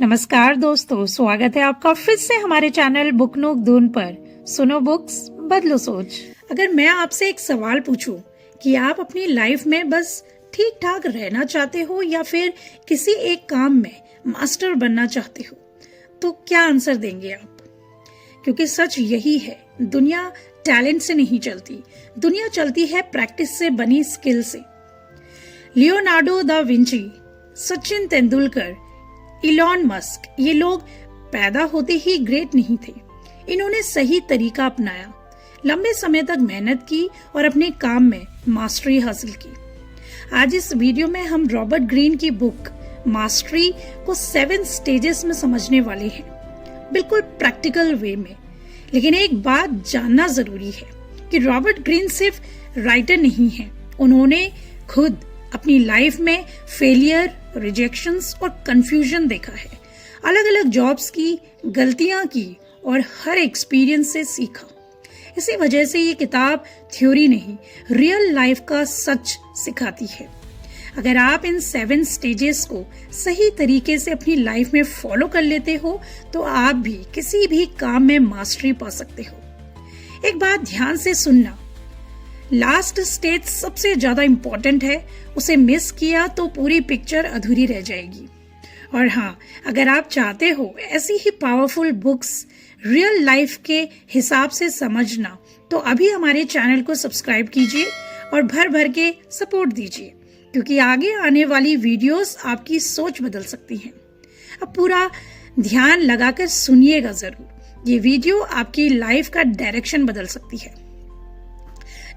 नमस्कार दोस्तों, स्वागत है आपका फिर से हमारे चैनल बुक नोक दून पर। सुनो बुक्स, बदलो सोच। अगर मैं आपसे एक सवाल पूछूं कि आप अपनी लाइफ में बस ठीक ठाक रहना चाहते हो या फिर किसी एक काम में मास्टर बनना चाहते हो, तो क्या आंसर देंगे आप? क्योंकि सच यही है, दुनिया टैलेंट से नहीं चलती, दुनिया चलती है प्रैक्टिस से बनी स्किल से। Leonardo da Vinci, Sachin Tendulkar, Elon Musk, ये लोग पैदा होते ही ग्रेट नहीं थे। इन्होंने सही तरीका अपनाया, लंबे समय तक मेहनत की और अपने काम में मास्टरी हासिल की। आज इस वीडियो में हम रॉबर्ट ग्रीन की बुक मास्टरी को 7 स्टेजेस में समझने वाले हैं, बिल्कुल प्रैक्टिकल वे में। लेकिन एक बात जानना जरूरी है कि रॉबर्ट ग्रीन सिर्फ राइटर नहीं है, उन्होंने खुद अपनी लाइफ में फेलियर, रिजेक्शंस और कंफ्यूजन देखा है, अलग अलग जॉब्स की, गलतियां की और हर एक्सपीरियंस से सीखा। इसी वजह से ये किताब थ्योरी नहीं, रियल लाइफ का सच सिखाती है। अगर आप इन 7 स्टेजेस को सही तरीके से अपनी लाइफ में फॉलो कर लेते हो तो आप भी किसी भी काम में मास्टरी पा सकते हो। एक बात ध्यान से सुनना, लास्ट स्टेज सबसे ज्यादा इम्पोर्टेंट है, उसे मिस किया तो पूरी पिक्चर अधूरी रह जाएगी। और हाँ, अगर आप चाहते हो ऐसी ही पावरफुल बुक्स रियल लाइफ के हिसाब से समझना, तो अभी हमारे चैनल को सब्सक्राइब कीजिए और भर भर के सपोर्ट दीजिए, क्योंकि आगे आने वाली वीडियोस आपकी सोच बदल सकती हैं। अब पूरा ध्यान लगाकर सुनिएगा जरूर, ये वीडियो आपकी लाइफ का डायरेक्शन बदल सकती है।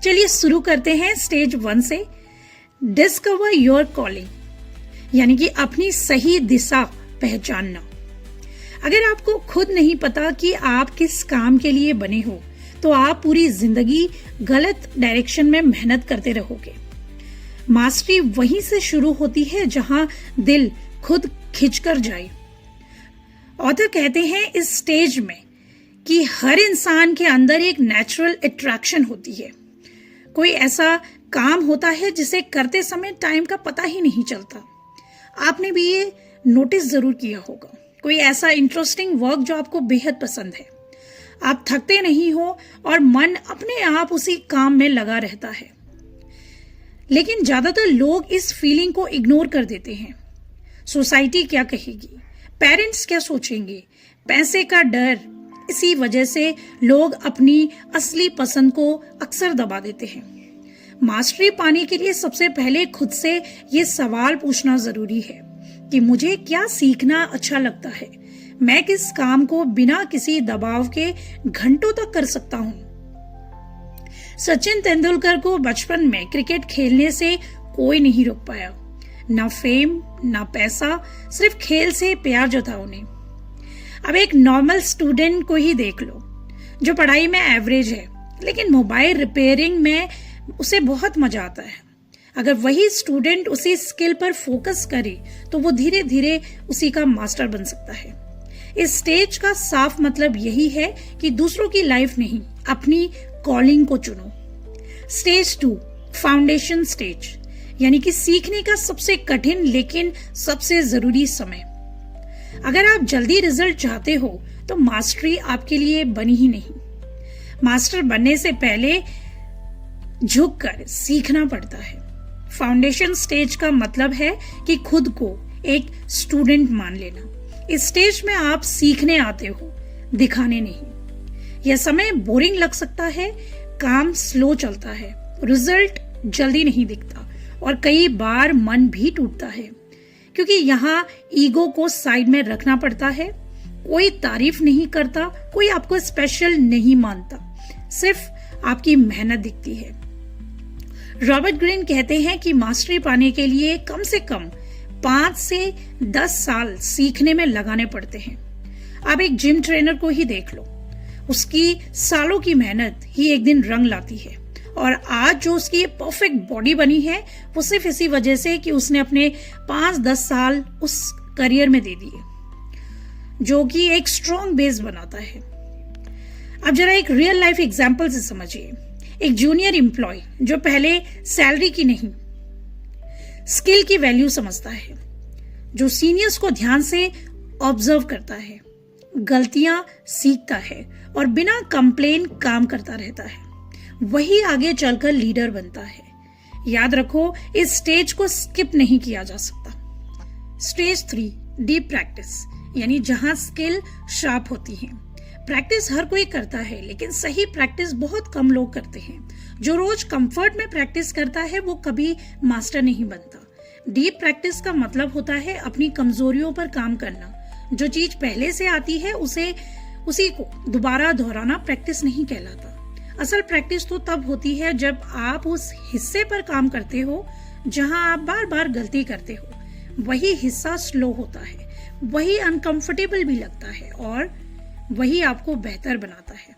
चलिए शुरू करते हैं स्टेज 1 से। डिस्कवर योर कॉलिंग, यानी कि अपनी सही दिशा पहचानना। अगर आपको खुद नहीं पता कि आप किस काम के लिए बने हो, तो आप पूरी जिंदगी गलत डायरेक्शन में मेहनत करते रहोगे। मास्टरी वहीं से शुरू होती है जहां दिल खुद खिंचकर जाए। ऑथर कहते हैं इस स्टेज में कि हर इंसान के अंदर एक नेचुरल अट्रैक्शन होती है। कोई ऐसा काम होता है जिसे करते समय टाइम का पता ही नहीं चलता। आपने भी ये नोटिस जरूर किया होगा। कोई ऐसा इंटरेस्टिंग वर्क जो आपको बेहद पसंद है, आप थकते नहीं हो और मन अपने आप उसी काम में लगा रहता है। लेकिन ज्यादातर लोग इस फीलिंग को इग्नोर कर देते हैं। सोसाइटी क्या कहेगी, पेरेंट्स क्या सोचेंगे, पैसे का डर, इसी वजह से लोग अपनी असली पसंद को अक्सर दबा देते हैं। मास्टरी पाने के लिए सबसे पहले खुद से ये सवाल पूछना जरूरी है कि मुझे क्या सीखना अच्छा लगता है, मैं किस काम को बिना किसी दबाव के घंटों तक कर सकता हूँ। सचिन तेंदुलकर को बचपन में क्रिकेट खेलने से कोई नहीं रोक पाया, ना फेम ना पैसा, सिर्फ खेल से प्यार जो था उन्हें। अब एक नॉर्मल स्टूडेंट को ही देख लो, जो पढ़ाई में एवरेज है लेकिन मोबाइल रिपेयरिंग में उसे बहुत मजा आता है। अगर वही स्टूडेंट उसी स्किल पर फोकस करे तो वो धीरे धीरे उसी का मास्टर बन सकता है। इस स्टेज का साफ मतलब यही है कि दूसरों की लाइफ नहीं, अपनी कॉलिंग को चुनो। स्टेज 2, फाउंडेशन स्टेज, यानी कि सीखने का सबसे कठिन लेकिन सबसे जरूरी समय। अगर आप जल्दी रिजल्ट चाहते हो तो मास्टरी आपके लिए बनी ही नहीं। मास्टर बनने से पहले झुककर सीखना पड़ता है। फाउंडेशन स्टेज का मतलब है कि खुद को एक स्टूडेंट मान लेना। इस स्टेज में आप सीखने आते हो, दिखाने नहीं। यह समय बोरिंग लग सकता है, काम स्लो चलता है, रिजल्ट जल्दी नहीं दिखता और कई बार मन भी टूटता है, क्योंकि यहाँ ईगो को साइड में रखना पड़ता है। कोई तारीफ नहीं करता, कोई आपको स्पेशल नहीं मानता, सिर्फ आपकी मेहनत दिखती है। रॉबर्ट ग्रीन कहते हैं कि मास्टरी पाने के लिए कम से कम 5 से 10 साल सीखने में लगाने पड़ते हैं। आप एक जिम ट्रेनर को ही देख लो, उसकी सालों की मेहनत ही एक दिन रंग लाती है। और आज जो उसकी परफेक्ट बॉडी बनी है, वो सिर्फ इसी वजह से कि उसने अपने 5-10 साल उस करियर में दे दिए, जो कि एक स्ट्रॉन्ग बेस बनाता है। अब जरा एक रियल लाइफ एग्जांपल से समझिए। एक जूनियर एम्प्लॉय जो पहले सैलरी की नहीं, स्किल की वैल्यू समझता है, जो सीनियर्स को ध्यान से ऑब्जर्व करता है, गलतियां सीखता है और बिना कंप्लेन काम करता रहता है, वही आगे चलकर लीडर बनता है। याद रखो, इस स्टेज को स्किप नहीं किया जा सकता। स्टेज 3 डीप प्रैक्टिस, यानी जहां स्किल शार्प होती है। प्रैक्टिस हर कोई करता है, लेकिन सही प्रैक्टिस बहुत कम लोग करते हैं। जो रोज कंफर्ट में प्रैक्टिस करता है वो कभी मास्टर नहीं बनता। डीप प्रैक्टिस का मतलब होता है अपनी कमजोरियों पर काम करना। जो चीज पहले से आती है उसी को दोबारा दोहराना प्रैक्टिस नहीं कहलाता। असल प्रैक्टिस तो तब होती है जब आप उस हिस्से पर काम करते हो जहां आप बार बार गलती करते हो। वही हिस्सा स्लो होता है, वही अनकंफर्टेबल भी लगता है और वही आपको बेहतर बनाता है।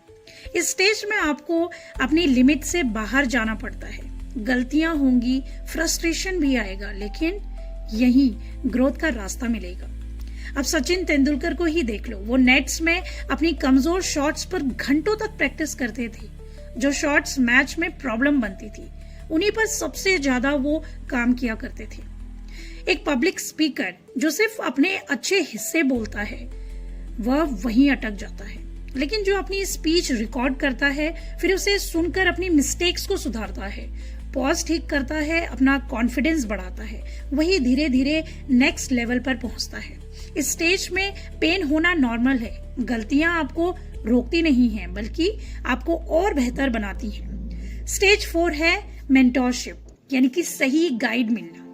इस स्टेज में आपको अपनी लिमिट से बाहर जाना पड़ता है। गलतियां होंगी, फ्रस्ट्रेशन भी आएगा, लेकिन यही ग्रोथ का रास्ता मिलेगा। अब सचिन तेंदुलकर को ही देख लो, वो नेट्स में अपनी कमजोर शॉट्स पर घंटों तक प्रैक्टिस करते थे। जो शॉट्स मैच में प्रॉब्लम बनती थी, उन्हीं पर सबसे ज्यादा वो काम किया करते थे। एक पब्लिक स्पीकर जो सिर्फ अपने अच्छे हिस्से बोलता है, वह वहीं अटक जाता है। लेकिन जो अपनी स्पीच रिकॉर्ड करता है, फिर उसे सुनकर अपनी मिस्टेक्स को सुधारता है, पॉज ठीक करता है, अपना कॉन्फिडेंस बढ़ाता है, वही धीरे धीरे नेक्स्ट लेवल पर पहुंचता है। इस स्टेज में पेन होना नॉर्मल है। गलतियां आपको रोकती नहीं हैं, बल्कि आपको और बेहतर बनाती हैं। स्टेज 4 है मेंटोरशिप, यानी कि सही गाइड मिलना।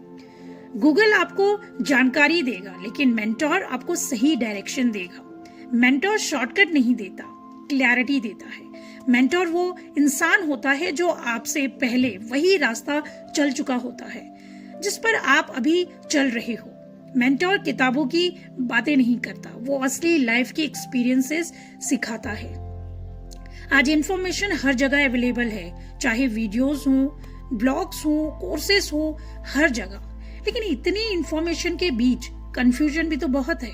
गूगल आपको जानकारी देगा, लेकिन मेंटोर आपको सही डायरेक्शन देगा। मेंटोर शॉर्टकट नहीं देता, क्लैरिटी देता है। मेंटोर वो इंसान होता है जो आपसे पहले वही रास्ता चल चुका होता है जिस पर आप अभी चल रहे हो। मेंटोर किताबों की बातें नहीं करता, वो असली लाइफ की एक्सपीरियंसेस सिखाता है। आज इंफॉर्मेशन हर जगह अवेलेबल है, चाहे वीडियोस हो, ब्लॉग्स हो, कोर्सेस हो, हर जगह। लेकिन इतनी इंफॉर्मेशन के बीच कंफ्यूजन भी तो बहुत है।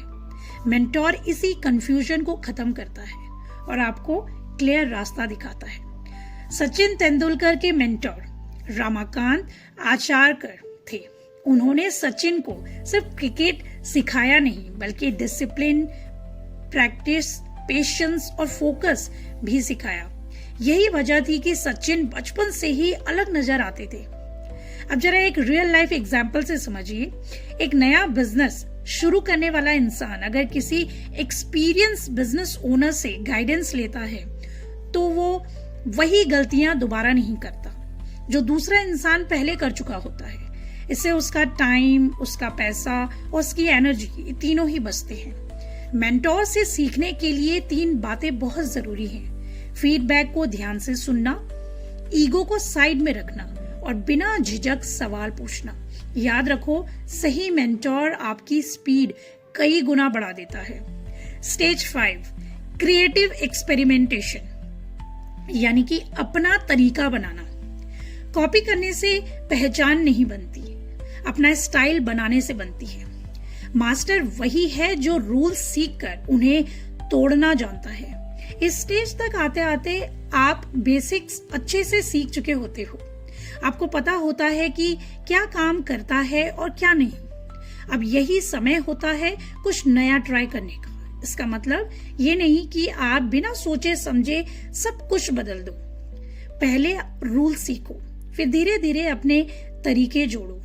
मेंटोर इसी कंफ्यूजन को खत्म करता है और आपको क्लियर रास्ता दिखाता है। सचिन तेंदुलकर के मेंटोर रमाकांत आचारकर थे। उन्होंने सचिन को सिर्फ क्रिकेट सिखाया नहीं, बल्कि डिसिप्लिन, प्रैक्टिस, पेशेंस और फोकस भी सिखाया। यही वजह थी कि सचिन बचपन से ही अलग नजर आते थे। अब जरा एक रियल लाइफ एग्जाम्पल से समझिए। एक नया बिजनेस शुरू करने वाला इंसान अगर किसी एक्सपीरियंस बिजनेस ओनर से गाइडेंस लेता है, तो वो वही गलतियां दोबारा नहीं करता जो दूसरा इंसान पहले कर चुका होता है। इससे उसका टाइम, उसका पैसा और उसकी एनर्जी तीनों ही बचते हैं। मेंटोर से सीखने के लिए 3 बातें बहुत जरूरी हैं। फीडबैक को ध्यान से सुनना, ईगो को साइड में रखना और बिना झिझक सवाल पूछना। याद रखो, सही मेंटोर आपकी स्पीड कई गुना बढ़ा देता है। स्टेज 5 क्रिएटिव एक्सपेरिमेंटेशन, यानी कि अपना तरीका बनाना। कॉपी करने से पहचान नहीं बनती, अपना स्टाइल बनाने से बनती है। मास्टर वही है जो रूल सीखकर उन्हें तोड़ना जानता है। इस स्टेज तक आते आते आप बेसिक्स अच्छे से सीख चुके होते हो। आपको पता होता है कि क्या काम करता है और क्या नहीं। अब यही समय होता है कुछ नया ट्राई करने का। इसका मतलब ये नहीं कि आप बिना सोचे समझे सब कुछ बदल दो। पहले रूल सीखो, फिर धीरे धीरे अपने तरीके जोड़ो।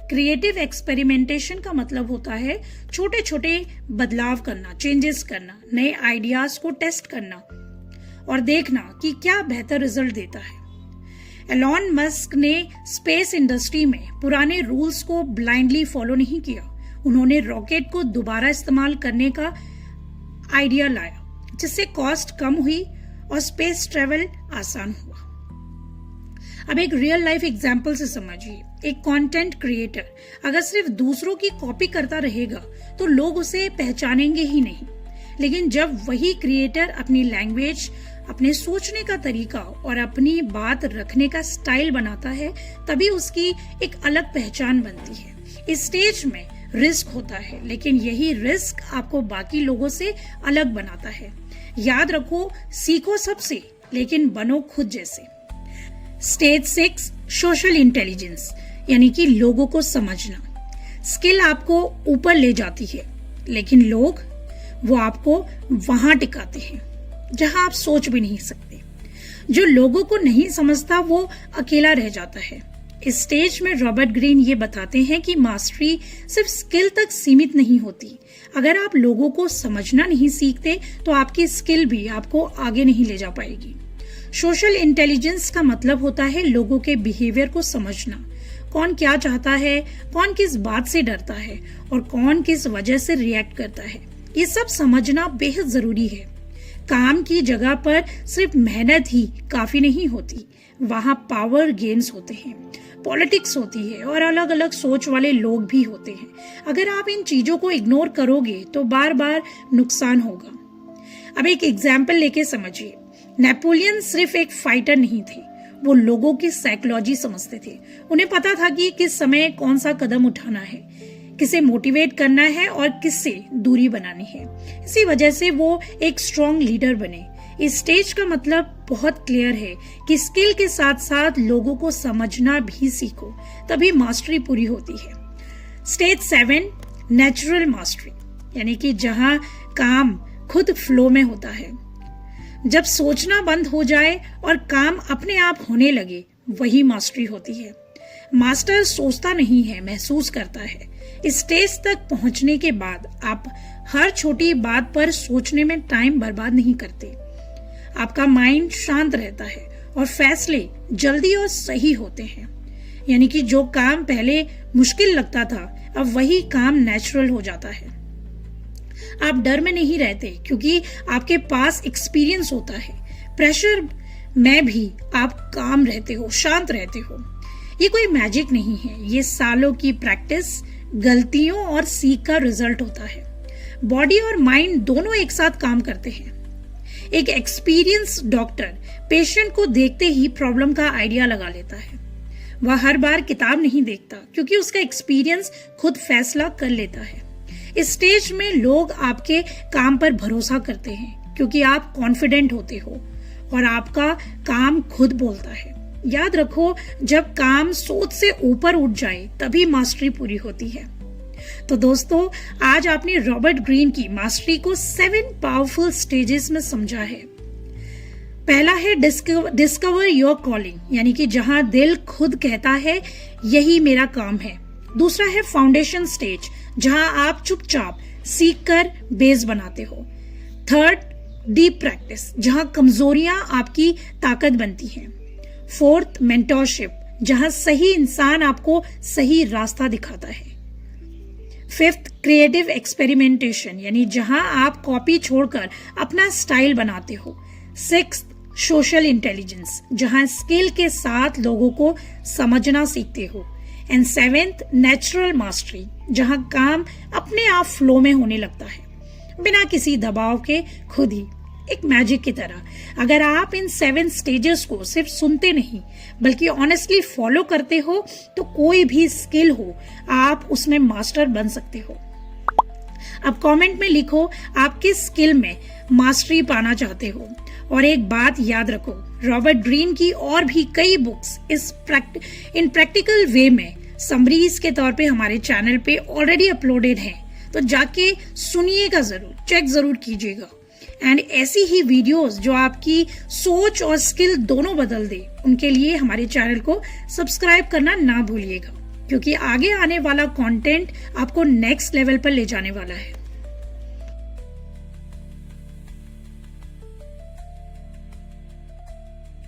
क्रिएटिव एक्सपेरिमेंटेशन का मतलब होता है छोटे छोटे बदलाव करना, चेंजेस करना, नए आइडियाज को टेस्ट करना और देखना कि क्या बेहतर रिजल्ट देता है। एलॉन मस्क ने स्पेस इंडस्ट्री में पुराने रूल्स को ब्लाइंडली फॉलो नहीं किया। उन्होंने रॉकेट को दोबारा इस्तेमाल करने का आइडिया लाया, जिससे कॉस्ट कम हुई और स्पेस ट्रेवल आसान हुआ। अब एक रियल लाइफ एग्जांपल से समझिए। एक कंटेंट क्रिएटर अगर सिर्फ दूसरों की कॉपी करता रहेगा तो लोग उसे पहचानेंगे ही नहीं। लेकिन जब वही क्रिएटर अपनी लैंग्वेज, अपने सोचने का तरीका और अपनी बात रखने का स्टाइल बनाता है, तभी उसकी एक अलग पहचान बनती है। इस स्टेज में रिस्क होता है, लेकिन यही रिस्क आपको बाकी लोगों से अलग बनाता है। याद रखो, सीखो सबसे, लेकिन बनो खुद जैसे। स्टेज 6 सोशल इंटेलिजेंस, यानी कि लोगों को समझना। स्किल आपको ऊपर ले जाती है, लेकिन लोग वो आपको वहां टिकाते हैं जहां आप सोच भी नहीं सकते। जो लोगों को नहीं समझता वो अकेला रह जाता है। इस स्टेज में रॉबर्ट ग्रीन ये बताते हैं कि मास्टरी सिर्फ स्किल तक सीमित नहीं होती। अगर आप लोगों को समझना नहीं सीखते तो आपकी स्किल भी आपको आगे नहीं ले जा पाएगी। सोशल इंटेलिजेंस का मतलब होता है लोगों के बिहेवियर को समझना, कौन क्या चाहता है, कौन किस बात से डरता है और कौन किस वजह से रिएक्ट करता है। ये सब समझना बेहद जरूरी है। काम की जगह पर सिर्फ मेहनत ही काफी नहीं होती, वहाँ पावर गेम्स होते हैं, पॉलिटिक्स होती है और अलग अलग सोच वाले लोग भी होते हैं। अगर आप इन चीजों को इग्नोर करोगे तो बार बार नुकसान होगा। अब एक एग्जाम्पल लेके समझिए। नेपोलियन सिर्फ एक फाइटर नहीं थे, वो लोगों की साइकोलॉजी समझते थे। उन्हें पता था कि किस समय कौन सा कदम उठाना है, किसे मोटिवेट करना है और किससे दूरी बनानी है। इसी वजह से वो एक स्ट्रॉन्ग लीडर बने। इस स्टेज का मतलब बहुत क्लियर है कि स्किल के साथ साथ लोगों को समझना भी सीखो, तभी मास्टरी पूरी होती है। स्टेज 7 नेचुरल मास्टरी, यानी कि जहां काम खुद फ्लो में होता है। जब सोचना बंद हो जाए और काम अपने आप होने लगे, वही मास्टरी होती है। मास्टर सोचता नहीं है, महसूस करता है। इस स्टेज तक पहुंचने के बाद आप हर छोटी बात पर सोचने में टाइम बर्बाद नहीं करते। आपका माइंड शांत रहता है और फैसले जल्दी और सही होते हैं। यानी कि जो काम पहले मुश्किल लगता था, अब वही काम नेचुरल हो जाता है। आप डर में नहीं रहते क्योंकि आपके पास एक्सपीरियंस होता है। प्रेशर में भी आप काम रहते हो, शांत रहते हो। ये कोई मैजिक नहीं है, ये सालों की प्रैक्टिस, गलतियों और सीख का रिजल्ट होता है। बॉडी और माइंड दोनों एक साथ काम करते हैं। एक एक्सपीरियंस डॉक्टर पेशेंट को देखते ही प्रॉब्लम का आइडिया लगा लेता है। वह हर बार किताब नहीं देखता क्योंकि उसका एक्सपीरियंस खुद फैसला कर लेता है। इस स्टेज में लोग आपके काम पर भरोसा करते हैं क्योंकि आप कॉन्फिडेंट होते हो और आपका काम खुद बोलता है। याद रखो, जब काम सोच से ऊपर उठ जाए तभी मास्टरी पूरी होती है। तो दोस्तों, आज आपने रॉबर्ट ग्रीन की मास्टरी को 7 पावरफुल स्टेजेस में समझा है। पहला है डिस्कवर योर कॉलिंग, यानी कि जहां दिल खुद कहता है यही मेरा काम है। दूसरा है फाउंडेशन स्टेज, जहां आप चुपचाप सीख कर बेस बनाते हो। थर्ड, डीप प्रैक्टिस, जहां कमजोरियां आपकी ताकत बनती हैं। फोर्थ, मेंटरशिप, जहां सही इंसान आपको सही रास्ता दिखाता है। फिफ्थ, क्रिएटिव एक्सपेरिमेंटेशन, यानी जहां आप कॉपी छोड़कर अपना स्टाइल बनाते हो। सिक्स्थ, सोशल इंटेलिजेंस, जहां स्किल के साथ लोगों को समझना सीखते हो। एंड सेवेंथ, नेचुरल मास्टरी, जहां काम अपने आप फ्लो में होने लगता है बिना किसी दबाव के, खुद ही, एक मैजिक की तरह। अगर आप इन 7 स्टेजेस को सिर्फ सुनते नहीं बल्कि ऑनेस्टली फॉलो करते हो तो कोई भी स्किल हो, आप उसमें मास्टर बन सकते हो। अब कमेंट में लिखो आप किस स्किल में मास्टरी पाना चाहते हो। और एक बात याद रखो, रॉबर्ट ग्रीन की और भी कई बुक्स इन प्रैक्टिकल वे में समरीज के तौर पे हमारे चैनल पे ऑलरेडी अपलोडेड हैं, तो जाके सुनिएगा जरूर, चेक जरूर कीजिएगा। एंड ऐसी ही वीडियोस जो आपकी सोच और स्किल दोनों बदल दे, उनके लिए हमारे चैनल को सब्सक्राइब करना ना भूलिएगा, क्योंकि आगे आने वाला कंटेंट आपको नेक्स्ट लेवल पर ले जाने वाला है।